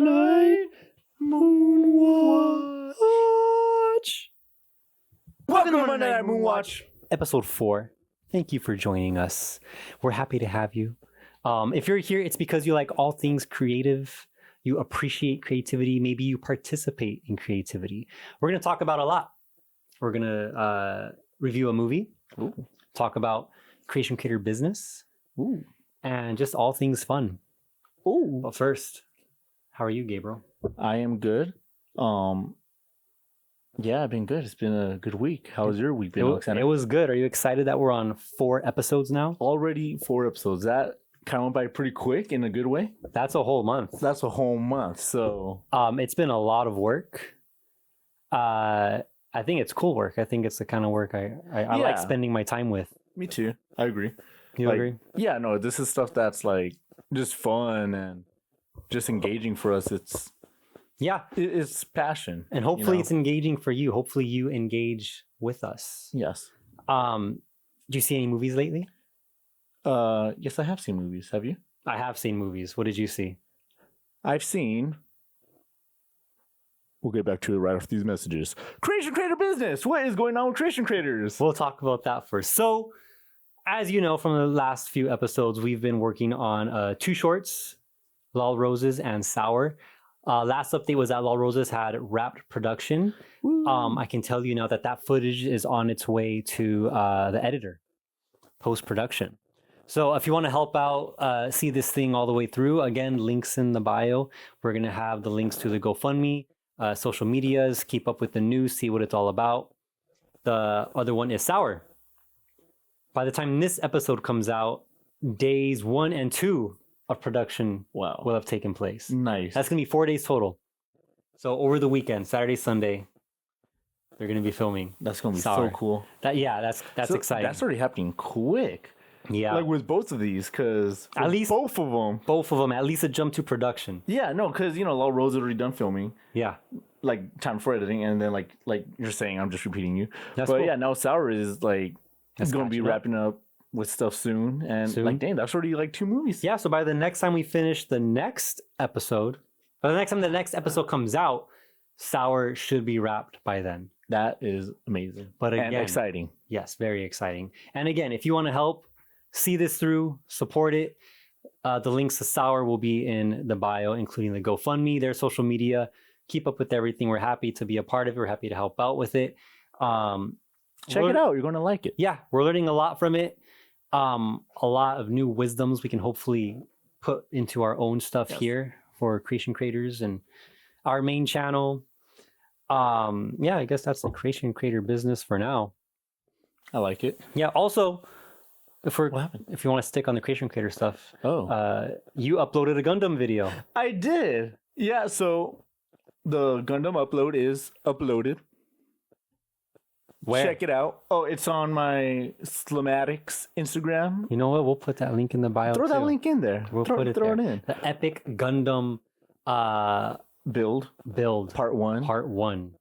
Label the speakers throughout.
Speaker 1: Night Moonwatch. Welcome to Monday Night Moonwatch, episode 4. Thank you for joining us. We're happy to have you. If you're here, it's because you like all things creative. You appreciate creativity. Maybe you participate in creativity. We're going to talk about a lot. We're going to review a movie, talk about creation creator business, and just all things fun. But first, how are you, Gabriel?
Speaker 2: I am good. Yeah, I've been good. It's been a good week. How was your week been, Alexander?
Speaker 1: It was good. Are you excited that we're on 4 episodes now?
Speaker 2: Already 4 episodes. That kind of went by pretty quick in a good way.
Speaker 1: That's a whole month.
Speaker 2: That's a whole month. So
Speaker 1: it's been a lot of work. I think it's cool work. I think it's the kind of work I like spending my time with.
Speaker 2: Me too. I agree.
Speaker 1: You agree?
Speaker 2: Yeah, no, this is stuff that's like just fun and just engaging for us. It's passion.
Speaker 1: And hopefully it's engaging for you. Hopefully you engage with us.
Speaker 2: Yes.
Speaker 1: Do you see any movies lately?
Speaker 2: Yes, I have seen movies. Have you?
Speaker 1: I have seen movies. What did you see?
Speaker 2: I've seen... We'll get back to it right after these messages. Creation Creator Business! What is going on with Creation Creators?
Speaker 1: We'll talk about that first. So, as you know from the last few episodes, we've been working on 2 shorts, Lol Roses and Sour. Last update was that Lol Roses had wrapped production. I can tell you now that footage is on its way to the editor, post-production. So if you want to help out, see this thing all the way through, again, links in the bio. We're going to have the links to the GoFundMe, social medias, keep up with the news, see what it's all about. The other one is Sour. By the time this episode comes out, days 1 and 2 of production will have taken place.
Speaker 2: Nice.
Speaker 1: That's going to be 4 days total. So over the weekend, Saturday, Sunday, they're going to be filming.
Speaker 2: That's going to be
Speaker 1: Sour.
Speaker 2: so cool.
Speaker 1: That's
Speaker 2: so
Speaker 1: exciting.
Speaker 2: That's already happening quick.
Speaker 1: Yeah.
Speaker 2: Like with both of these, because
Speaker 1: at least
Speaker 2: both of them,
Speaker 1: at least a jump to production.
Speaker 2: Yeah, no, because Lol Rose had already done filming.
Speaker 1: Yeah.
Speaker 2: Like time for editing, and then like you're saying, I'm just repeating you.
Speaker 1: That's
Speaker 2: but
Speaker 1: cool.
Speaker 2: Yeah, now Sour is like going to be wrapping up with stuff soon, and like dang, that's already like 2 movies.
Speaker 1: Yeah, so by the next time we finish the next episode, by the next time the next episode comes out, Sour should be wrapped by then.
Speaker 2: That is amazing.
Speaker 1: But again,
Speaker 2: and exciting.
Speaker 1: Yes, very exciting. And again, if you want to help see this through, support it, the links to Sour will be in the bio, including the GoFundMe, their social media. Keep up with everything. We're happy to be a part of it. We're happy to help out with it.
Speaker 2: Check it out. You're going to like it.
Speaker 1: Yeah, we're learning a lot from it. A lot of new wisdoms we can hopefully put into our own stuff here for creation creators and our main channel. I guess that's the creation creator business for now.
Speaker 2: I like it.
Speaker 1: Yeah. Also, if you want to stick on the creation creator stuff, you uploaded a Gundam video.
Speaker 2: I did. Yeah. So the Gundam upload is uploaded.
Speaker 1: Where?
Speaker 2: Check it out. Oh, it's on my Slamatics Instagram.
Speaker 1: You know what? We'll put that link in the bio.
Speaker 2: Throw that link in there.
Speaker 1: We'll put it there. It in. The Epic Gundam build
Speaker 2: Part 1.
Speaker 1: Part 1.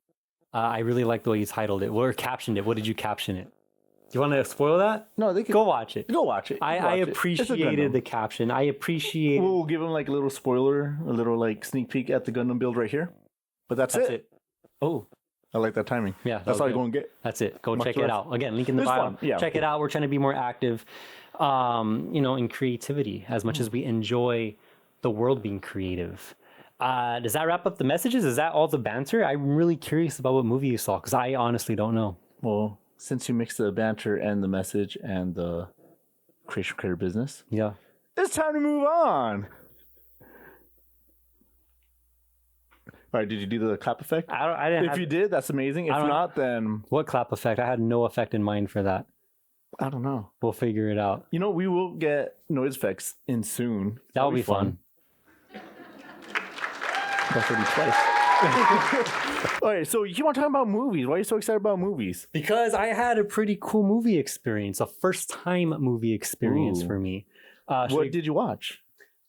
Speaker 1: I really like the way you titled it. Or captioned it. What did you caption it? Do you want to spoil that?
Speaker 2: No, they can
Speaker 1: go watch it.
Speaker 2: Go watch it.
Speaker 1: I appreciated the caption. I appreciate.
Speaker 2: We'll give them like a little spoiler, a little like sneak peek at the Gundam build right here. But that's it.
Speaker 1: Oh.
Speaker 2: I like that timing.
Speaker 1: Yeah,
Speaker 2: that's all you're going to get.
Speaker 1: That's it. Go check it out. Again, link in the bio.
Speaker 2: Yeah,
Speaker 1: check it out. We're trying to be more active, in creativity as much as we enjoy the world being creative. Does that wrap up the messages? Is that all the banter? I'm really curious about what movie you saw because I honestly don't know.
Speaker 2: Well, since you mixed the banter and the message and the creation creator business, it's time to move on. All right, did you do the clap effect?
Speaker 1: I didn't.
Speaker 2: If you did, that's amazing. If not, then...
Speaker 1: What clap effect? I had no effect in mind for that.
Speaker 2: I don't know.
Speaker 1: We'll figure it out.
Speaker 2: We will get noise effects in soon.
Speaker 1: That'll be fun.
Speaker 2: That's already twice. All right, so you want to talk about movies. Why are you so excited about movies?
Speaker 1: Because I had a pretty cool movie experience, a first-time movie experience for me.
Speaker 2: What did you watch?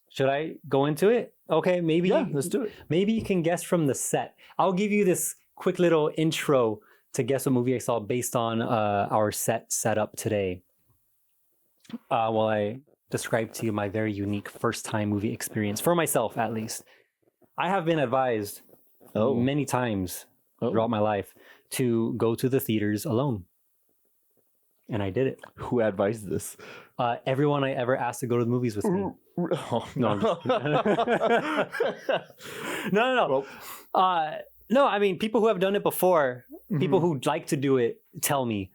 Speaker 1: Should I go into it? Okay, maybe.
Speaker 2: Yeah, let's do it.
Speaker 1: Maybe you can guess from the set. I'll give you this quick little intro to guess what movie I saw based on our setup today. While I describe to you my very unique first-time movie experience, for myself at least. I have been advised many times throughout my life to go to the theaters alone. And I did it.
Speaker 2: Who advised this?
Speaker 1: Everyone I ever asked to go to the movies with me.
Speaker 2: Oh,
Speaker 1: No, I'm just... no. Well, no, I mean, people who have done it before, people who like to do it, tell me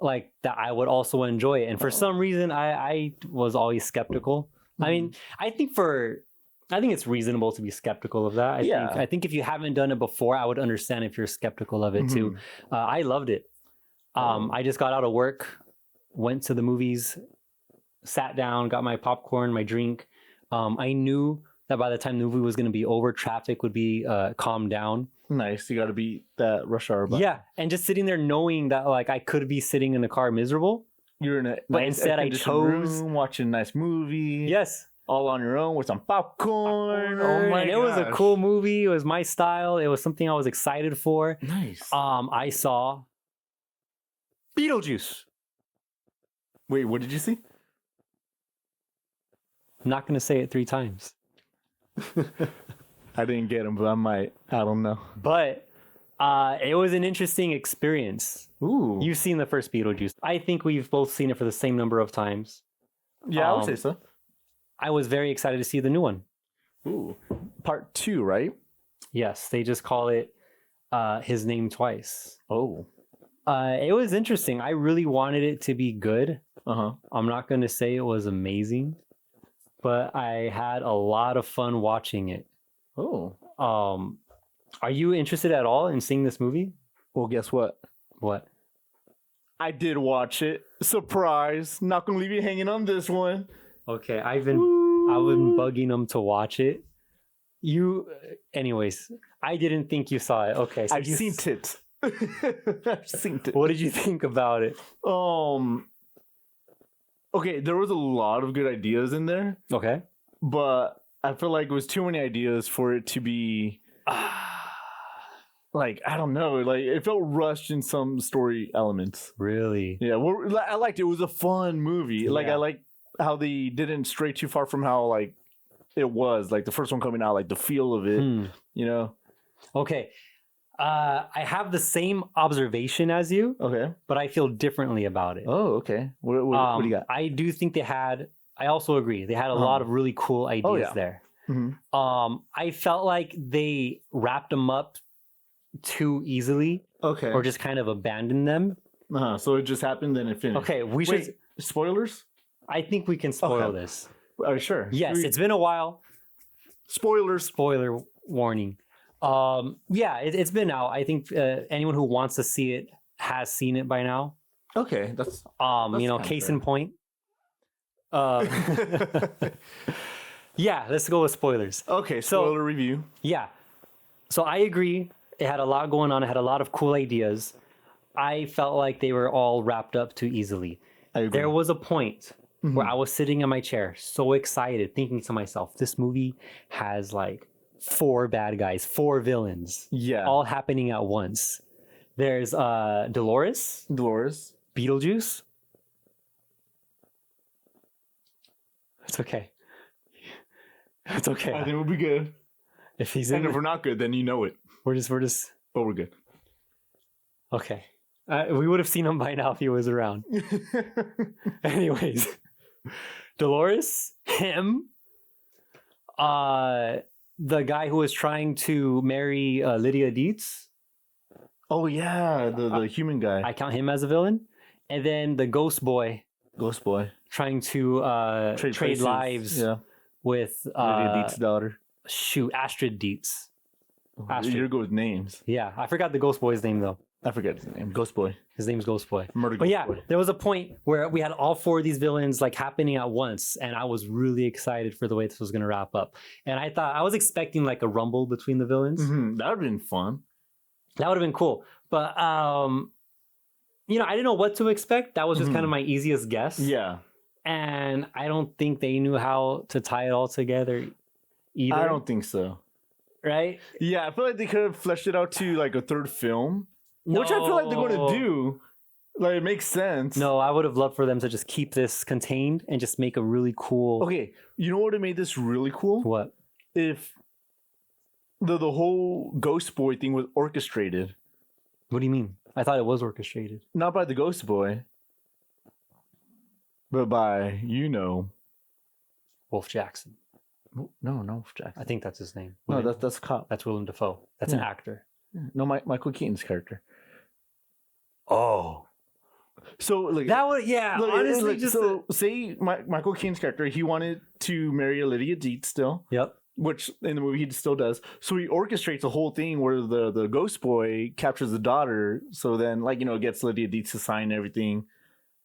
Speaker 1: like that I would also enjoy it. And for some reason, I was always skeptical. I mean, I think it's reasonable to be skeptical of that. I think if you haven't done it before, I would understand if you're skeptical of it too. I loved it. I just got out of work, went to the movies, sat down, got my popcorn, my drink. I knew that by the time the movie was going to be over, traffic would be calmed down.
Speaker 2: Nice. You got to beat that rush hour.
Speaker 1: Yeah. And just sitting there knowing that like I could be sitting in the car miserable.
Speaker 2: You're in a
Speaker 1: but instead I chose
Speaker 2: room, watching a nice movie.
Speaker 1: Yes.
Speaker 2: All on your own with some popcorn. Oh my god.
Speaker 1: It was a cool movie. It was my style. It was something I was excited for.
Speaker 2: Nice.
Speaker 1: I saw Beetlejuice.
Speaker 2: Wait, what did you see?
Speaker 1: I'm not going to say it 3 times.
Speaker 2: I didn't get him, but I might. I don't know.
Speaker 1: But it was an interesting experience.
Speaker 2: Ooh.
Speaker 1: You've seen the first Beetlejuice. I think we've both seen it for the same number of times.
Speaker 2: Yeah, I would say so.
Speaker 1: I was very excited to see the new one.
Speaker 2: Ooh. Part 2, right?
Speaker 1: Yes, they just call it His Name Twice.
Speaker 2: Oh.
Speaker 1: It was interesting. I really wanted it to be good.
Speaker 2: Uh-huh.
Speaker 1: I'm not going to say it was amazing, but I had a lot of fun watching it.
Speaker 2: Oh.
Speaker 1: Are you interested at all in seeing this movie?
Speaker 2: Well, guess what?
Speaker 1: What?
Speaker 2: I did watch it. Surprise. Not going to leave you hanging on this one.
Speaker 1: Okay, I've been bugging them to watch it. Anyways, I didn't think you saw it. Okay, so
Speaker 2: I've seen it. I've seen it.
Speaker 1: What did you think about it?
Speaker 2: Okay, there was a lot of good ideas in there.
Speaker 1: Okay.
Speaker 2: But I feel like it was too many ideas for it to be like, I don't know, like it felt rushed in some story elements.
Speaker 1: Really?
Speaker 2: Yeah, well, I liked it. It was a fun movie. Like I like how they didn't stray too far from how like it was like the first one coming out, like the feel of it, you know.
Speaker 1: Okay. I have the same observation as you.
Speaker 2: Okay.
Speaker 1: But I feel differently about it.
Speaker 2: Oh, okay. What do you got?
Speaker 1: I do think I also agree. They had a lot of really cool ideas there.
Speaker 2: Mm-hmm.
Speaker 1: I felt like they wrapped them up too easily.
Speaker 2: Okay.
Speaker 1: Or just kind of abandoned them.
Speaker 2: So it just happened, then it finished.
Speaker 1: Okay, should...
Speaker 2: Spoilers?
Speaker 1: I think we can spoil this.
Speaker 2: Are you sure?
Speaker 1: Yes, it's been a while.
Speaker 2: Spoilers.
Speaker 1: Spoiler warning. Yeah, it's been out. I think anyone who wants to see it has seen it by now.
Speaker 2: Okay, that's
Speaker 1: you know, case in point. Yeah, let's go with spoilers.
Speaker 2: Okay, spoiler review.
Speaker 1: Yeah. So I agree. It had a lot going on. It had a lot of cool ideas. I felt like they were all wrapped up too easily.
Speaker 2: I agree.
Speaker 1: There was a point where I was sitting in my chair, so excited, thinking to myself, this movie has like 4 bad guys, 4 villains.
Speaker 2: Yeah.
Speaker 1: All happening at once. There's Dolores. Beetlejuice. It's okay. It's okay.
Speaker 2: I think we'll be good.
Speaker 1: If he's in,
Speaker 2: and if we're not good, then you know it.
Speaker 1: We're just.
Speaker 2: But we're good.
Speaker 1: Okay. We would have seen him by now if he was around. Anyways, Dolores, him, the guy who was trying to marry Lydia Dietz.
Speaker 2: Oh yeah, the human guy.
Speaker 1: I count him as a villain, and then the Ghost Boy. Trying to trade lives.
Speaker 2: Yeah.
Speaker 1: With
Speaker 2: Lydia Dietz's daughter.
Speaker 1: Astrid Dietz.
Speaker 2: Astrid. You're good with names.
Speaker 1: Yeah, I forgot the Ghost Boy's name though.
Speaker 2: I forget his name. Ghost Boy.
Speaker 1: His name's Ghost Boy.
Speaker 2: Murder
Speaker 1: But
Speaker 2: Ghost Boy.
Speaker 1: there was a point where we had all 4 of these villains like happening at once, and I was really excited for the way this was going to wrap up. And I was expecting like a rumble between the villains.
Speaker 2: Mm-hmm. That would have been fun.
Speaker 1: That would have been cool. But you know, I didn't know what to expect. That was just kind of my easiest guess.
Speaker 2: Yeah.
Speaker 1: And I don't think they knew how to tie it all together either.
Speaker 2: I don't think so.
Speaker 1: Right?
Speaker 2: Yeah, I feel like they could have fleshed it out to like a 3rd film. Which I feel like they're going to do. Like, it makes sense.
Speaker 1: No, I would have loved for them to just keep this contained and just make a really cool...
Speaker 2: Okay, you know what would have made this really cool?
Speaker 1: What?
Speaker 2: If the whole Ghost Boy thing was orchestrated,
Speaker 1: What do you mean? I thought it was orchestrated.
Speaker 2: not by the Ghost Boy, but by
Speaker 1: Wolf Jackson.
Speaker 2: no, Jackson.
Speaker 1: I think that's his name.
Speaker 2: No, that's a cop.
Speaker 1: That's Willem Dafoe. That's an
Speaker 2: Yeah.
Speaker 1: actor.
Speaker 2: No, Michael Keaton's character.
Speaker 1: Oh,
Speaker 2: So like
Speaker 1: that would honestly just
Speaker 2: say Michael Keaton's character, he wanted to marry Lydia Deetz still,
Speaker 1: yep.
Speaker 2: which in the movie he still does. So he orchestrates a whole thing where the Ghost Boy captures the daughter. So then gets Lydia Deetz to sign everything.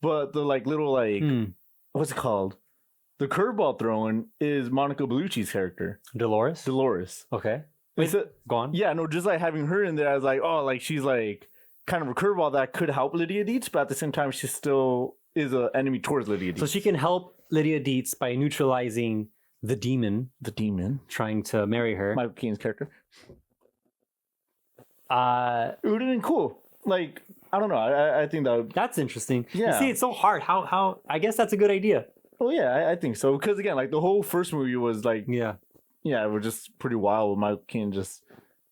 Speaker 2: But the little what's it called? The curveball throwing is Monica Bellucci's character,
Speaker 1: Dolores. Okay. Wait, go on.
Speaker 2: Yeah, no, just like having her in there, I was like, oh, like she's like kind of a curveball that could help Lydia Deetz, but at the same time, she still is an enemy towards Lydia Deetz.
Speaker 1: So she can help Lydia Deetz by neutralizing the demon trying to marry her.
Speaker 2: Michael Keaton's character.
Speaker 1: It
Speaker 2: would have been cool. Like, I don't know. I think
Speaker 1: that's interesting.
Speaker 2: Yeah.
Speaker 1: You see, it's so hard. How? I guess that's a good idea.
Speaker 2: Oh yeah, I think so. Because again, like the whole first movie was like, it was just pretty wild with Michael Keaton just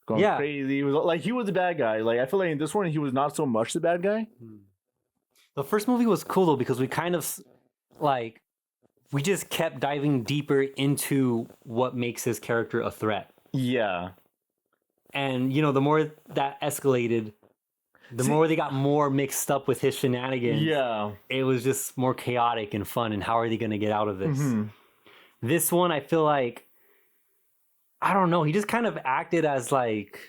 Speaker 2: going crazy. He was like, he was the bad guy. Like I feel like in this one he was not so much the bad guy.
Speaker 1: The first movie was cool though because we kind of we just kept diving deeper into what makes his character a threat.
Speaker 2: Yeah.
Speaker 1: And the more that escalated, the more they got more mixed up with his shenanigans.
Speaker 2: Yeah.
Speaker 1: It was just more chaotic and fun. And how are they going to get out of this? This one, I feel like, I don't know. He just kind of acted as like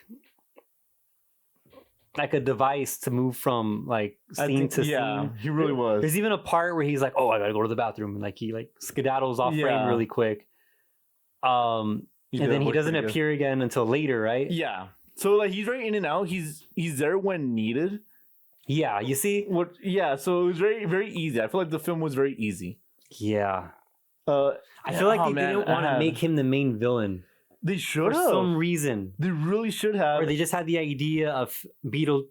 Speaker 1: a device to move from scene to scene.
Speaker 2: He really was.
Speaker 1: There's even a part where he's like, "Oh, I gotta go to the bathroom," and he skedaddles off frame really quick. And then he doesn't appear again until later, right?
Speaker 2: Yeah. So he's very in and out. He's there when needed.
Speaker 1: Yeah, you see?
Speaker 2: So it was very, very easy. I feel like the film was very easy.
Speaker 1: Yeah. I feel like they didn't want to make him the main villain.
Speaker 2: They should have.
Speaker 1: For some reason.
Speaker 2: They really should have.
Speaker 1: Or they just had the idea of Beetle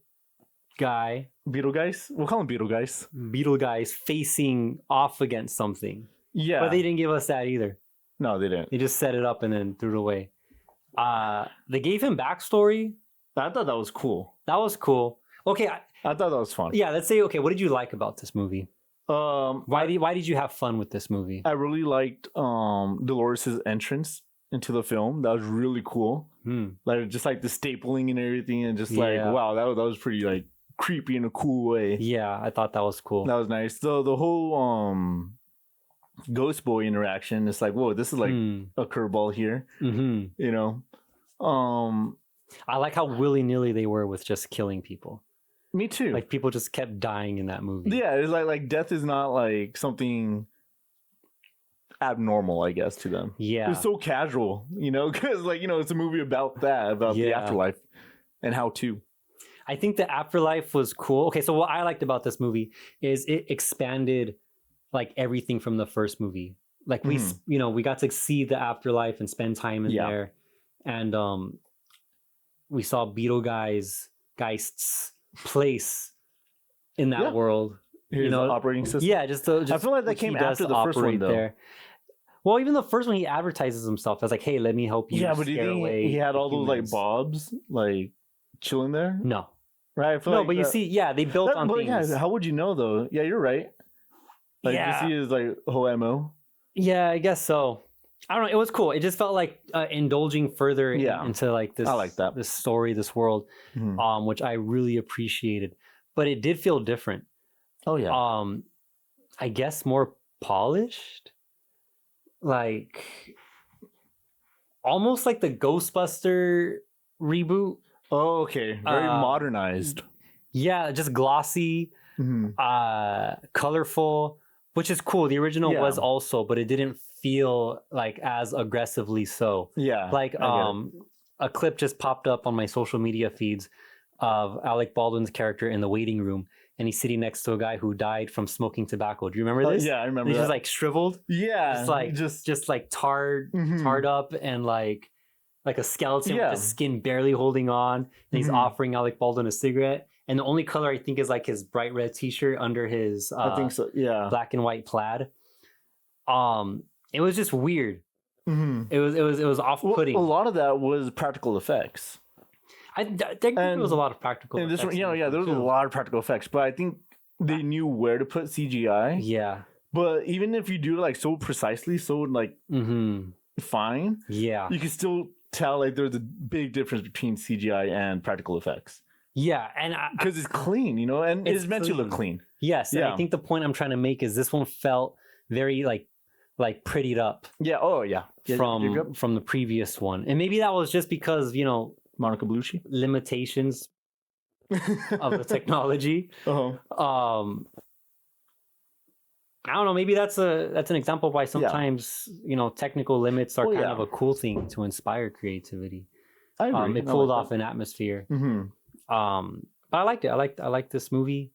Speaker 1: guys.
Speaker 2: We'll call him Beetle guys
Speaker 1: facing off against something.
Speaker 2: Yeah.
Speaker 1: But they didn't give us that either.
Speaker 2: No, they didn't.
Speaker 1: They just set it up and then threw it away. They gave him backstory.
Speaker 2: I thought that was cool.
Speaker 1: That was cool. Okay.
Speaker 2: I thought that was fun.
Speaker 1: Yeah, let's say, okay, what did you like about this movie? Why did you have fun with this movie?
Speaker 2: I really liked Dolores' entrance into the film. That was really cool. Like just like the stapling and everything, and just wow, that was pretty creepy in a cool way.
Speaker 1: Yeah, I thought that was cool.
Speaker 2: That was nice. The whole Ghost Boy interaction, it's like, whoa, this is like a curveball here.
Speaker 1: I like how willy-nilly they were with just killing people.
Speaker 2: Me too.
Speaker 1: Like people just kept dying in that movie.
Speaker 2: Yeah, it's like death is not like something abnormal, I guess, to them.
Speaker 1: Yeah.
Speaker 2: It's so casual, because it's a movie about that, about the afterlife and how to.
Speaker 1: I think the afterlife was cool. Okay, so what I liked about this movie is it expanded everything from the first movie. Like we got to see the afterlife and spend time in there. And we saw Beetlegeist's place in that world.
Speaker 2: His operating system.
Speaker 1: Yeah, just
Speaker 2: I feel like that came after the first one though. There.
Speaker 1: Well, even the first one, he advertises himself as hey, let me help you.
Speaker 2: Yeah, but do you think he had all those bobs chilling there?
Speaker 1: No.
Speaker 2: Right? I feel
Speaker 1: but you see, they built on things.
Speaker 2: Yeah, how would you know though? Yeah, you're right. You see his whole MO. Yeah,
Speaker 1: I guess so. I don't know. It was cool. It just felt like indulging further into this.
Speaker 2: I like that.
Speaker 1: This story, this world, which I really appreciated. But it did feel different.
Speaker 2: Oh yeah.
Speaker 1: I guess more polished, almost like the Ghostbuster reboot.
Speaker 2: Oh, okay. Very modernized.
Speaker 1: Yeah, just glossy, colorful, which is cool. The original was also, but it didn't feel as aggressively so.
Speaker 2: Yeah.
Speaker 1: A clip just popped up on my social media feeds of Alec Baldwin's character in the waiting room, and he's sitting next to a guy who died from smoking tobacco. Do you remember this?
Speaker 2: Yeah, I remember.
Speaker 1: He's just shriveled.
Speaker 2: Yeah.
Speaker 1: Just tarred up and like a skeleton with his skin barely holding on. And he's offering Alec Baldwin a cigarette. And the only color I think is his bright red t-shirt under his
Speaker 2: I think so. Yeah.
Speaker 1: Black and white plaid. It was just weird. It was off-putting.
Speaker 2: Well, a lot of that was practical effects.
Speaker 1: I think there was a lot of practical
Speaker 2: And this
Speaker 1: effects.
Speaker 2: one, there was a lot of practical effects, but I think they knew where to put CGI.
Speaker 1: Yeah.
Speaker 2: But even if you do it like so precisely, so like fine,
Speaker 1: Yeah.
Speaker 2: you can still tell like there's a big difference between CGI and practical effects.
Speaker 1: Yeah, and
Speaker 2: Because it's clean, and it's meant to look clean.
Speaker 1: Yes, and I think the point I'm trying to make is this one felt very like prettied up.
Speaker 2: Yeah. Oh yeah.
Speaker 1: From the previous one, and maybe that was just because
Speaker 2: Monica Bellucci
Speaker 1: limitations of the technology. I don't know. Maybe that's an example of why sometimes technical limits are kind of a cool thing to inspire creativity.
Speaker 2: I agree.
Speaker 1: It pulled off an atmosphere. But I liked it. I liked this movie.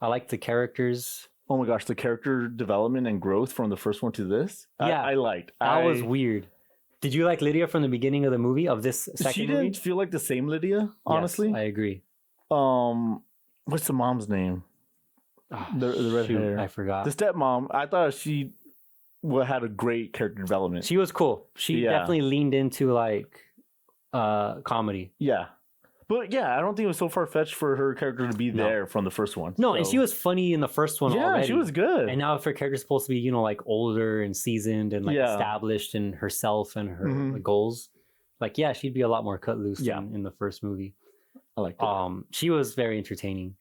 Speaker 1: I liked the characters.
Speaker 2: Oh my gosh, the character development and growth from the first one to this.
Speaker 1: Yeah,
Speaker 2: I liked.
Speaker 1: That was weird. Did you like Lydia from the beginning of the movie, of this second
Speaker 2: She
Speaker 1: movie?
Speaker 2: didn't feel like the same Lydia, honestly.
Speaker 1: Yes, I agree.
Speaker 2: What's the mom's name? The red hair.
Speaker 1: I forgot.
Speaker 2: The stepmom. I thought she had a great character development.
Speaker 1: She was cool. She definitely leaned into like comedy.
Speaker 2: Yeah. But yeah, I don't think it was so far-fetched for her character to be there from the first one.
Speaker 1: No, and she was funny in the first one already.
Speaker 2: Yeah, she was good.
Speaker 1: And now if her character's supposed to be, like older and seasoned and like established in herself and her goals, like she'd be a lot more cut loose in the first movie.
Speaker 2: I like it.
Speaker 1: She was very entertaining.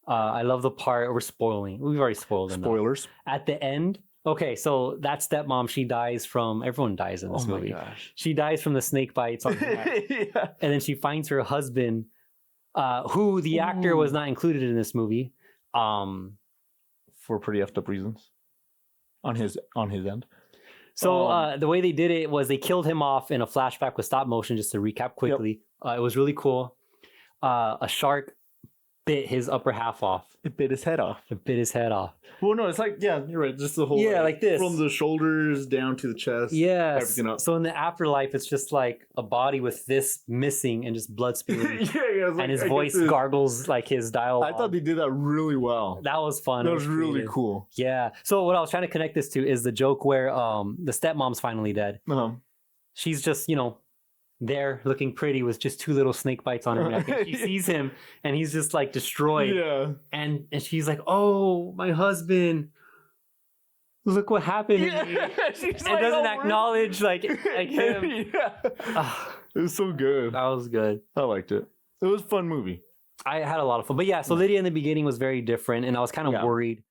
Speaker 1: I love the part we're spoiling. We've already spoiled enough.
Speaker 2: Spoilers.
Speaker 1: At the end, okay, so that stepmom, she dies from. Everyone dies in this movie.
Speaker 2: Oh my gosh.
Speaker 1: She dies from the snake bites on her neck. And then she finds her husband, who the actor was not included in this movie,
Speaker 2: for pretty effed up reasons. On his end.
Speaker 1: So the way they did it was they killed him off in a flashback with stop motion. Just to recap quickly, it was really cool. A shark bit his upper half off.
Speaker 2: It bit his head off.
Speaker 1: Well,
Speaker 2: no, it's like, you're right. Just the whole,
Speaker 1: like this.
Speaker 2: From the shoulders down to the chest.
Speaker 1: Yeah.
Speaker 2: Everything up.
Speaker 1: So in the afterlife, it's just like a body with this missing and just blood spewing. And his voice gargles like his dialogue.
Speaker 2: I thought they did that really well.
Speaker 1: That was fun.
Speaker 2: That was really cool.
Speaker 1: Yeah. So what I was trying to connect this to is the joke where the stepmom's finally dead. She's just, there looking pretty with just two little snake bites on her neck. And she sees him and he's just like destroyed.
Speaker 2: Yeah.
Speaker 1: And she's like, oh, my husband, look what happened to me. And doesn't acknowledge like him.
Speaker 2: It was so good.
Speaker 1: That was good.
Speaker 2: I liked it. It was a fun movie.
Speaker 1: I had a lot of fun. But so Lydia in the beginning was very different and I was kind of worried.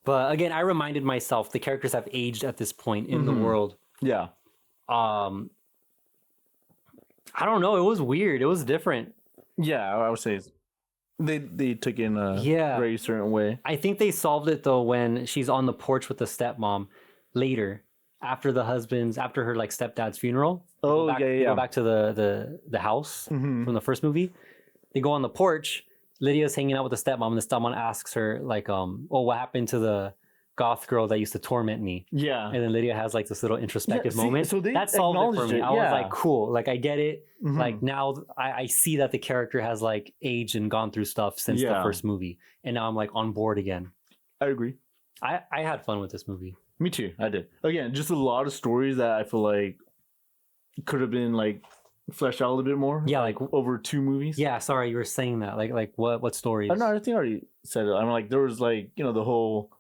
Speaker 1: But again, I reminded myself the characters have aged at this point in the world.
Speaker 2: Yeah.
Speaker 1: I don't know. It was weird. It was different.
Speaker 2: Yeah, I would say they took in a very certain way.
Speaker 1: I think they solved it though when she's on the porch with the stepmom later, after her like stepdad's funeral. They go back to the house from the first movie. They go on the porch. Lydia's hanging out with the stepmom, and the stepmom asks her like, what happened to the goth girl that used to torment me?
Speaker 2: Yeah.
Speaker 1: And then Lydia has like this little introspective moment.
Speaker 2: So
Speaker 1: that solved it for me. I was like, cool. Like I get it. Like now I see that the character has like aged and gone through stuff since the first movie. And now I'm like on board again.
Speaker 2: I agree.
Speaker 1: I had fun with this movie.
Speaker 2: Me too. I did. Again, just a lot of stories that I feel like could have been like fleshed out a little bit more.
Speaker 1: Yeah, like
Speaker 2: over two movies.
Speaker 1: Yeah, sorry, you were saying that. Like what stories?
Speaker 2: Oh, no, I think I already said it. I'm like, there was like, the whole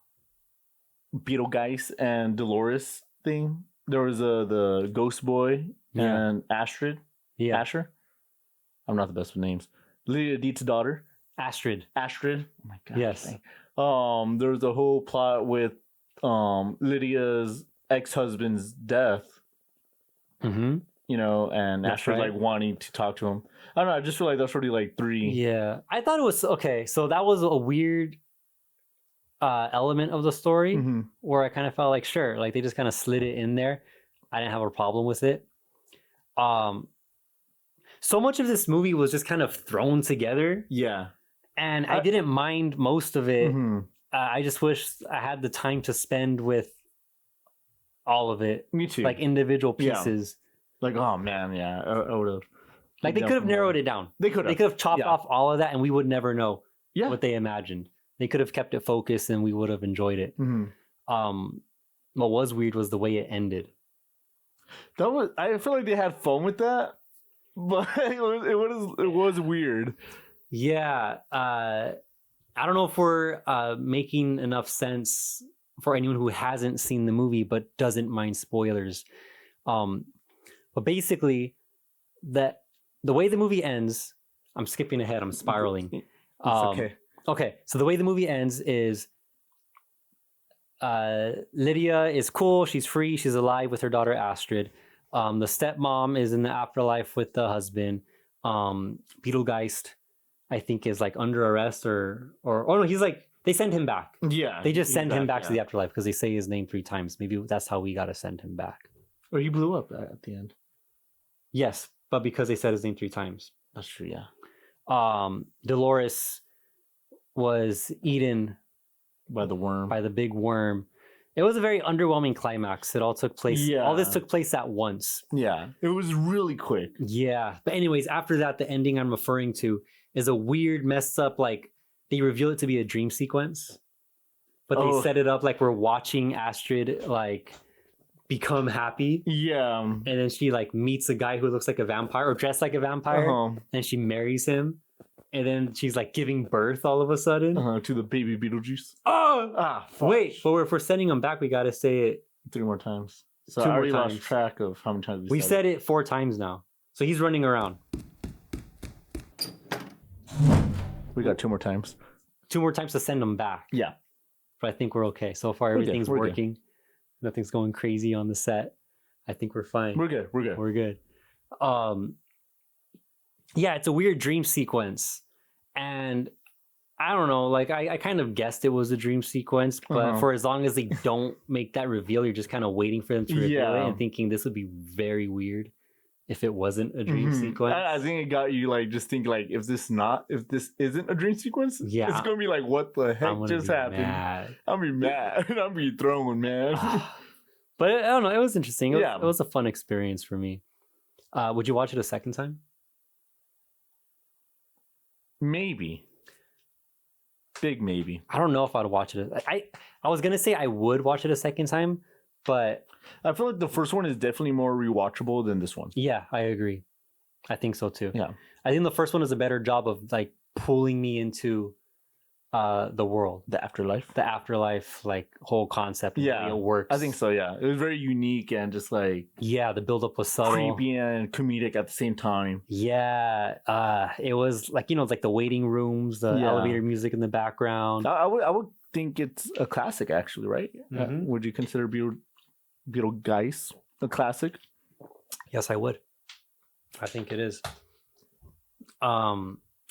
Speaker 2: Beetlejuice and Dolores thing. There was the Ghost Boy and Astrid.
Speaker 1: Yeah.
Speaker 2: Asher. I'm not the best with names. Lydia Dietz' daughter.
Speaker 1: Astrid.
Speaker 2: Oh my god.
Speaker 1: Yes.
Speaker 2: There was a whole plot with Lydia's ex-husband's death. And Astrid like wanting to talk to him. I don't know, I just feel like that's already like three.
Speaker 1: Yeah. I thought it was okay. So that was a weird element of the story where I kind of felt like sure, like they just kind of slid it in there. I didn't have a problem with it. So much of this movie was just kind of thrown together.
Speaker 2: Yeah.
Speaker 1: And I didn't mind most of it. I just wish I had the time to spend with all of it.
Speaker 2: Me too.
Speaker 1: Like individual pieces.
Speaker 2: Like, oh man, yeah. I would have.
Speaker 1: Like they could have narrowed it down.
Speaker 2: They could
Speaker 1: have chopped off all of that and we would never know what they imagined. They could have kept it focused and we would have enjoyed it. What was weird was the way it ended.
Speaker 2: I feel like they had fun with that, but it was weird.
Speaker 1: Yeah. I don't know if we're making enough sense for anyone who hasn't seen the movie but doesn't mind spoilers. But basically, the way the movie ends, I'm skipping ahead. I'm spiraling.
Speaker 2: It's okay.
Speaker 1: Okay, so the way the movie ends is Lydia is cool. She's free. She's alive with her daughter Astrid. The stepmom is in the afterlife with the husband. Beetlegeist, I think, is like under arrest or oh no, he's like they send him back.
Speaker 2: Yeah,
Speaker 1: They just send him back to the
Speaker 2: yeah.
Speaker 1: afterlife because they say his name 3 times. Maybe that's how we got to send him back.
Speaker 2: Or he blew up at the end.
Speaker 1: Yes, but because they said his name 3 times.
Speaker 2: That's true. Yeah.
Speaker 1: Dolores was eaten
Speaker 2: By the worm.
Speaker 1: by the big worm. It was a very underwhelming climax. It all took place.
Speaker 2: Yeah.
Speaker 1: All this took place at once.
Speaker 2: Yeah. It was really quick.
Speaker 1: Yeah. But anyways, after that, the ending I'm referring to is a weird, messed up, like they reveal it to be a dream sequence. But they set it up like we're watching Astrid like become happy.
Speaker 2: Yeah.
Speaker 1: And then she like meets a guy who looks like a vampire or dressed like a vampire. And she marries him. And then she's like giving birth all of a sudden.
Speaker 2: To the baby Beetlejuice.
Speaker 1: Oh!
Speaker 2: Fuck.
Speaker 1: Wait, but if we're sending him back, we got to say it
Speaker 2: 3 more times. So
Speaker 1: 2
Speaker 2: I
Speaker 1: more
Speaker 2: already
Speaker 1: times.
Speaker 2: lost track of how many times
Speaker 1: We said it 4 times now. So he's running around.
Speaker 2: We got 2 more times.
Speaker 1: 2 more times to send him back.
Speaker 2: Yeah.
Speaker 1: But I think we're okay. So far,
Speaker 2: We're good,
Speaker 1: everything's
Speaker 2: we're good.
Speaker 1: working. Nothing's going crazy on the set. I think we're fine.
Speaker 2: We're good. We're good.
Speaker 1: We're good. Yeah, it's a weird dream sequence. And I don't know, like I kind of guessed it was a dream sequence, but for as long as they don't make that reveal, you're just kind of waiting for them to reveal it and thinking this would be very weird if it wasn't a dream sequence.
Speaker 2: I think it got you like just think like if this isn't a dream sequence,
Speaker 1: Yeah.
Speaker 2: it's gonna be like what the
Speaker 1: I'm
Speaker 2: heck
Speaker 1: gonna
Speaker 2: just
Speaker 1: be
Speaker 2: happened?
Speaker 1: mad.
Speaker 2: I'll be mad. I'll be thrown, man.
Speaker 1: But I don't know, it was interesting.
Speaker 2: Yeah.
Speaker 1: It was a fun experience for me. Would you watch it a second time?
Speaker 2: Maybe. Big maybe.
Speaker 1: I don't know if I'd watch it. I was gonna say I would watch it a second time, but
Speaker 2: I feel like the first one is definitely more rewatchable than this one.
Speaker 1: yeah, I agree. I think so too.
Speaker 2: Yeah.
Speaker 1: I think the first one is a better job of like pulling me into the world,
Speaker 2: The afterlife.
Speaker 1: the afterlife, like whole concept. And the way
Speaker 2: Yeah,
Speaker 1: it works.
Speaker 2: I think so. Yeah, it was very unique and just like
Speaker 1: Yeah, the buildup was subtle.
Speaker 2: creepy and comedic at the same time.
Speaker 1: Yeah, it was like it's like the waiting rooms, the
Speaker 2: Yeah.
Speaker 1: elevator music in the background.
Speaker 2: I would think it's a classic, actually, right?
Speaker 1: Mhm.
Speaker 2: Would you consider Beetlejuice a classic?
Speaker 1: Yes, I would. I think it is. I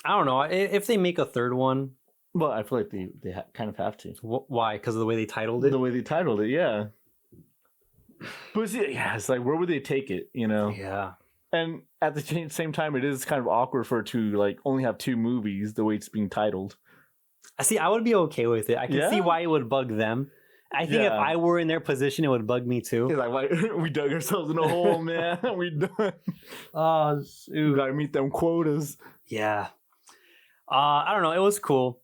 Speaker 1: don't know if they make a third one.
Speaker 2: Well, I feel like they kind of have to.
Speaker 1: Why? Because of the way they titled it.
Speaker 2: The way they titled it, yeah. But see, yeah, it's like where would they take it, you know?
Speaker 1: Yeah.
Speaker 2: And at the same time, it is kind of awkward for it to like only have 2 movies the way it's being titled.
Speaker 1: I see. I would be okay with it. I can see
Speaker 2: Yeah?
Speaker 1: why it would bug them. I think if
Speaker 2: Yeah.
Speaker 1: I were in their position, it would bug me too.
Speaker 2: It's like we dug ourselves in a hole, man. We done.
Speaker 1: Oh,
Speaker 2: We gotta meet them quotas.
Speaker 1: yeah. I don't know. It was cool.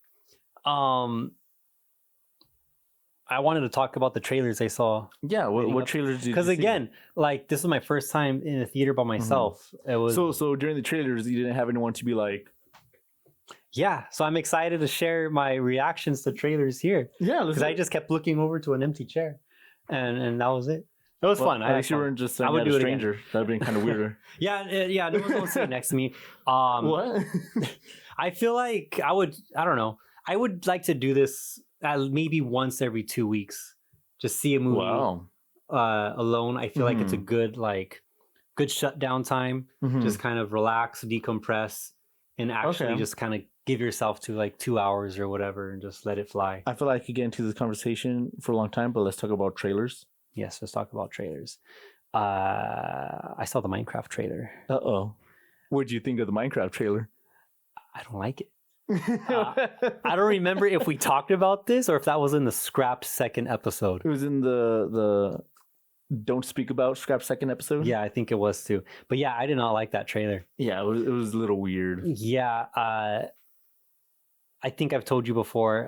Speaker 1: I wanted to talk about the trailers I saw
Speaker 2: Yeah,
Speaker 1: Leading
Speaker 2: what
Speaker 1: up-
Speaker 2: trailers did you
Speaker 1: because
Speaker 2: see?
Speaker 1: again, like this was my first time in a theater by myself. It was
Speaker 2: So during the trailers, you didn't have anyone to be like,
Speaker 1: yeah. So I'm excited to share my reactions to trailers here
Speaker 2: yeah, let's
Speaker 1: because I just kept looking over to an empty chair, and that was it. It was fun. I
Speaker 2: At
Speaker 1: had
Speaker 2: least you
Speaker 1: fun.
Speaker 2: weren't just
Speaker 1: I
Speaker 2: saying
Speaker 1: would
Speaker 2: that a
Speaker 1: do it again.
Speaker 2: stranger. That'd been kind of weirder.
Speaker 1: Yeah. No one's gonna sit next to me.
Speaker 2: What?
Speaker 1: I feel like I don't know. I would like to do this maybe once every 2 weeks. Just see a movie
Speaker 2: Wow.
Speaker 1: alone. I feel like it's a good shutdown time.
Speaker 2: Mhm.
Speaker 1: Just kind of relax, decompress, and actually
Speaker 2: Okay.
Speaker 1: just kind of give yourself to like 2 hours or whatever and just let it fly.
Speaker 2: I feel like I could get into this conversation for a long time, but let's talk about trailers.
Speaker 1: Yes, let's talk about trailers. I saw the Minecraft trailer.
Speaker 2: Uh-oh. What'd you think of the Minecraft trailer?
Speaker 1: I don't like it. I don't remember if we talked about this or if that was in the scrapped second episode.
Speaker 2: It was in the Don't Speak About Scrap second episode?
Speaker 1: Yeah, I think it was too. But yeah, I did not like that trailer.
Speaker 2: Yeah, it was a little weird.
Speaker 1: Yeah, I think I've told you before.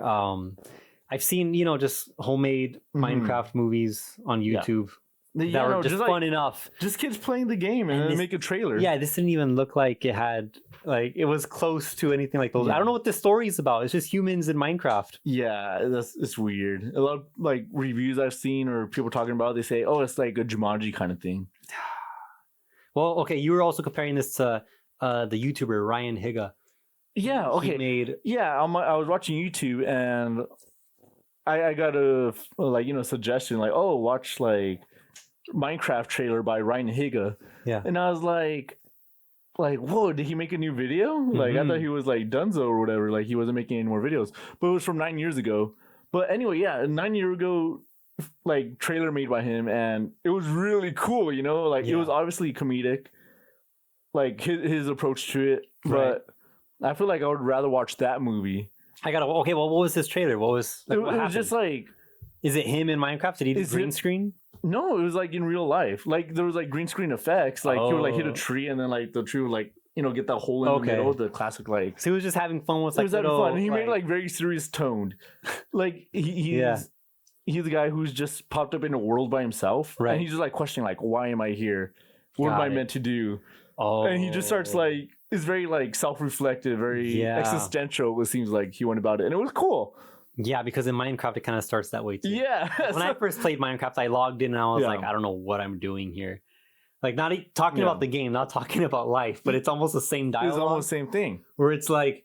Speaker 1: I've seen, just homemade Minecraft movies on
Speaker 2: Yeah.
Speaker 1: YouTube. that were just fun enough.
Speaker 2: Just kids playing the game and then make a trailer.
Speaker 1: Yeah, this didn't even look like it had like it was close to anything like those. I don't know what the story is about. It's just humans in Minecraft.
Speaker 2: Yeah, it's weird. A lot of like reviews I've seen or people talking about it, they say, oh, it's like a Jumanji kind of thing.
Speaker 1: Well, okay, you were also comparing this to the YouTuber Ryan Higa.
Speaker 2: Yeah, okay.
Speaker 1: He made
Speaker 2: I was watching YouTube and I got a like suggestion like, oh, watch like Minecraft trailer by Ryan Higa.
Speaker 1: Yeah.
Speaker 2: And I was like, whoa, did he make a new video? Like I thought he was like Dunzo or whatever, like he wasn't making any more videos. But it was from 9 years ago. But anyway, yeah, 9 years ago, like trailer made by him, and it was really cool, like it was obviously comedic, like his approach to it. But I feel like I would rather watch that movie.
Speaker 1: okay, well, what was this trailer? What was like,
Speaker 2: it was just like,
Speaker 1: is it him in Minecraft? Did he do green screen?
Speaker 2: No, it was like in real life. Like there was like green screen effects. Like he would like hit a tree and then like the tree would like get that hole in the middle. The classic like.
Speaker 1: So he was just having fun with like.
Speaker 2: He was having fun. And he made like very serious toned. Like he's the guy who's just popped up in a world by himself. Right. And he's just like questioning like, why am I here? What am I meant to do? Oh. And he just starts like, it's very like self-reflective, very existential. It seems like he went about it, and it was cool. Yeah,
Speaker 1: because in Minecraft it kind of starts that way too.
Speaker 2: Yeah.
Speaker 1: When I first played Minecraft, I logged in and I was like, I don't know what I'm doing here. Like not talking about the game, not talking about life, but it's almost the same dialogue.
Speaker 2: It's almost the same thing.
Speaker 1: Where it's like,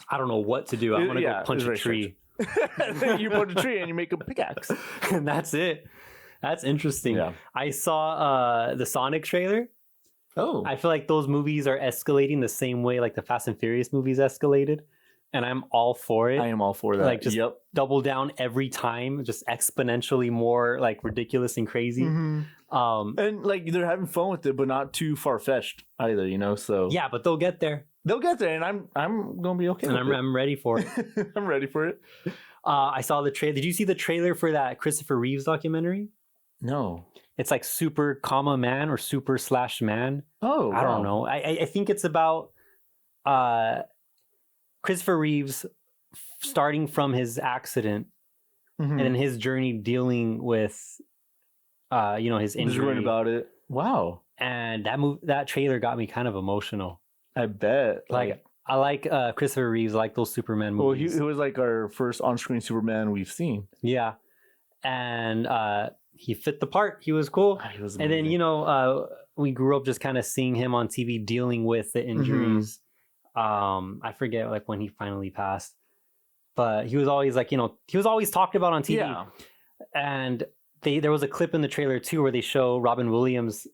Speaker 1: I don't know what to do. I'm gonna go punch a tree.
Speaker 2: You punch a tree and you make a pickaxe,
Speaker 1: and that's it. That's interesting. Yeah. I saw the Sonic trailer. Oh, I feel like those movies are escalating the same way like the Fast and Furious movies escalated, and I'm all for it.
Speaker 2: I am all for that.
Speaker 1: Like just double down every time, just exponentially more like ridiculous and crazy. Mm-hmm.
Speaker 2: And like they're having fun with it, but not too far fetched either. So
Speaker 1: yeah, but they'll get there.
Speaker 2: They'll get there, and I'm gonna be okay.
Speaker 1: And I'm ready for it.
Speaker 2: I'm ready for it.
Speaker 1: I saw the trailer. Did you see the trailer for that Christopher Reeves documentary?
Speaker 2: No.
Speaker 1: It's like Super Comma Man or Super Slash Man.
Speaker 2: Oh,
Speaker 1: I don't know. I think it's about Christopher Reeves starting from his accident and then his journey dealing with his injury.
Speaker 2: Just reading about it. Wow.
Speaker 1: And that trailer got me kind of emotional.
Speaker 2: I bet.
Speaker 1: Like I like Christopher Reeves. I like those Superman movies.
Speaker 2: Well, he was like our first on-screen Superman we've seen.
Speaker 1: Yeah, and he fit the part. He was cool. He was amazing. And then we grew up just kind of seeing him on TV dealing with the injuries. I forget like when he finally passed, but he was always like he was always talked about on TV. Yeah. And there was a clip in the trailer too where they show Robin Williams.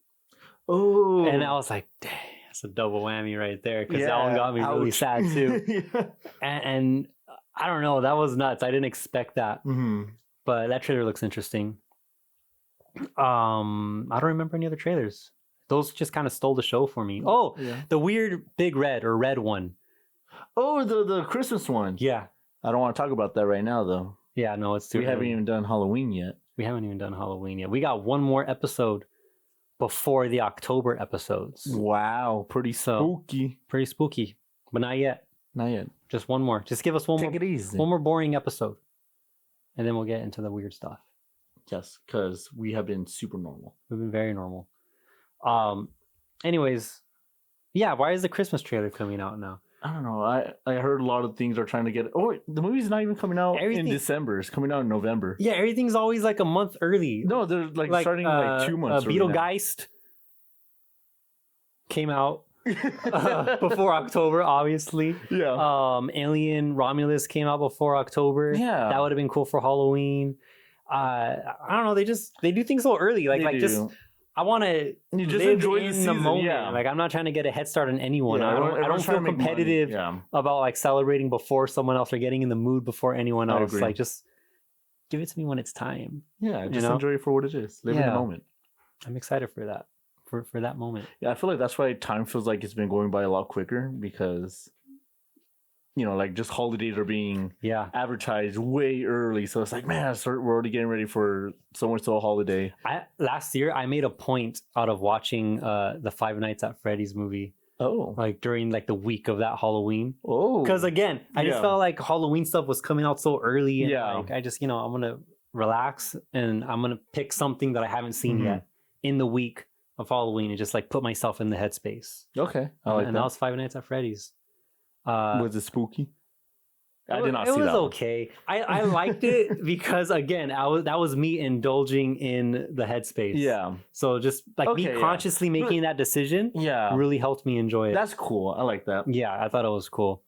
Speaker 1: Oh, and I was like, dang. That's a double whammy right there because that one got me really sad too. and I don't know, that was nuts. I didn't expect that, but that trailer looks interesting. I don't remember any other trailers. Those just kind of stole the show for me. Oh, the weird big red one.
Speaker 2: Oh, the Christmas one.
Speaker 1: Yeah,
Speaker 2: I don't want to talk about that right now though.
Speaker 1: Yeah, no, it's too.
Speaker 2: We haven't even done Halloween yet.
Speaker 1: We got one more episode before the October episodes.
Speaker 2: Wow, pretty spooky.
Speaker 1: Pretty spooky, but not yet.
Speaker 2: Not yet.
Speaker 1: Just one more. Just give us one
Speaker 2: Take it easy.
Speaker 1: One more boring episode, and then we'll get into the weird stuff.
Speaker 2: Yes, because we have been super normal.
Speaker 1: We've been very normal. Anyways, yeah. Why is the Christmas trailer coming out now?
Speaker 2: I don't know. I heard a lot of things are trying to get. Oh, the movie's not even coming out in December. It's coming out in November.
Speaker 1: Yeah, everything's always like a month early.
Speaker 2: No, they're like starting like 2 months.
Speaker 1: Beetlejuice came out before October, obviously.
Speaker 2: Yeah.
Speaker 1: Alien Romulus came out before October.
Speaker 2: Yeah.
Speaker 1: That would have been cool for Halloween. I don't know. They do things so early. I want to live
Speaker 2: enjoy
Speaker 1: in the moment. Yeah. Like I'm not trying to get a head start on anyone. Yeah, I don't feel competitive about like celebrating before someone else or getting in the mood before anyone else. Like just give it to me when it's time.
Speaker 2: Yeah, just enjoy it for what it is. Live in the moment.
Speaker 1: I'm excited for that. For that moment.
Speaker 2: Yeah, I feel like that's why time feels like it's been going by a lot quicker because like just holidays are being advertised way early. So it's like, man, we're already getting ready for so-and-so holiday.
Speaker 1: Last year, I made a point out of watching the Five Nights at Freddy's movie.
Speaker 2: Oh.
Speaker 1: Like during like the week of that Halloween.
Speaker 2: Oh.
Speaker 1: Because again, I just felt like Halloween stuff was coming out so early. And like, I just, I'm going to relax, and I'm gonna pick something that I haven't seen
Speaker 2: Mhm.
Speaker 1: yet in the week of Halloween, and just like put myself in the headspace.
Speaker 2: Okay, I like
Speaker 1: And that
Speaker 2: that.
Speaker 1: was Five Nights at Freddy's.
Speaker 2: Was it spooky? I did not
Speaker 1: It
Speaker 2: see
Speaker 1: was
Speaker 2: that one.
Speaker 1: okay. I liked it because again, that was me indulging in the headspace.
Speaker 2: Yeah,
Speaker 1: So just like
Speaker 2: Okay,
Speaker 1: me
Speaker 2: yeah.
Speaker 1: consciously making that decision
Speaker 2: yeah,
Speaker 1: really helped me enjoy it.
Speaker 2: that's cool. I like that.
Speaker 1: Yeah, I thought it was cool.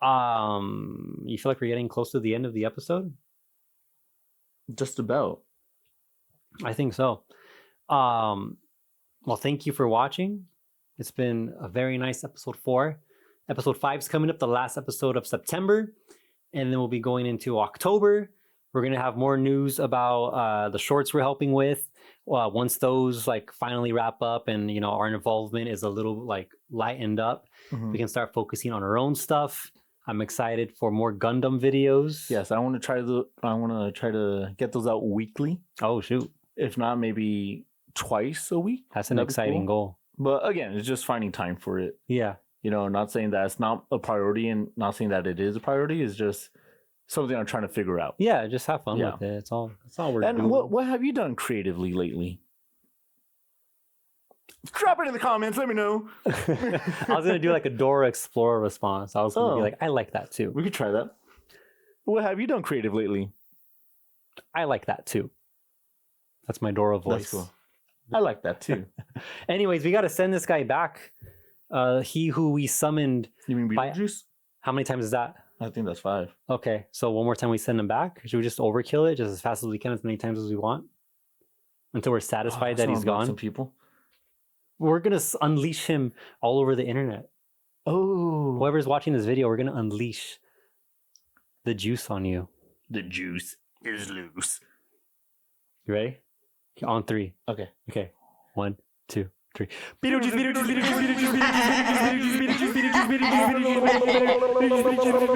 Speaker 1: You feel like we're getting close to the end of the episode?
Speaker 2: Just about.
Speaker 1: I think so. Well, thank you for watching. It's been a very nice episode 4. Episode 5 is coming up, the last episode of September, and then we'll be going into October. We're gonna have more news about the shorts we're helping with. Once those like finally wrap up, and you know our involvement is a little like lightened up,
Speaker 2: Mhm.
Speaker 1: we can start focusing on our own stuff. I'm excited for more Gundam videos.
Speaker 2: Yes, I want to try to get those out weekly.
Speaker 1: Oh shoot,
Speaker 2: If not, maybe twice a week.
Speaker 1: that's an
Speaker 2: That'd be
Speaker 1: exciting
Speaker 2: cool.
Speaker 1: goal.
Speaker 2: But again, it's just finding time for it.
Speaker 1: Yeah.
Speaker 2: You know, not saying that it's not a priority and not saying that it is a priority. It's just something I'm trying to figure out.
Speaker 1: Yeah, just have fun
Speaker 2: Yeah.
Speaker 1: with it. It's all we're
Speaker 2: And
Speaker 1: doing.
Speaker 2: what have you done creatively lately? Drop it in the comments. Let me know.
Speaker 1: I was gonna do like a Dora Explorer response. I was gonna be
Speaker 2: Oh.
Speaker 1: like, I like that too.
Speaker 2: We could try that. What have you done creative lately?
Speaker 1: I like that too. That's my Dora voice.
Speaker 2: That's cool. I like that too.
Speaker 1: Anyways, we gotta send this guy back. He who we summoned.
Speaker 2: You mean
Speaker 1: By-
Speaker 2: Beetlejuice?
Speaker 1: How many times is that?
Speaker 2: I think that's 5.
Speaker 1: Okay, so one more time we send him back. Should we just overkill it just as fast as we can, as many times as we want, until we're satisfied that he's
Speaker 2: Some
Speaker 1: gone?
Speaker 2: people.
Speaker 1: We're gonna unleash him all over the internet.
Speaker 2: Oh,
Speaker 1: Whoever's watching this video, we're gonna unleash the juice on you.
Speaker 2: the juice is loose.
Speaker 1: You ready? Okay, on 3.
Speaker 2: Okay.
Speaker 1: Okay. 1, 2, 3.
Speaker 2: Beetlejuice, Beetlejuice, Beetlejuice, Beetlejuice, Beetlejuice, Beetlejuice, Beetlejuice, Beetlejuice, Beetlejuice, Beetlejuice, Beetlejuice, Beetlejuice, Beetlejuice, Beetlejuice,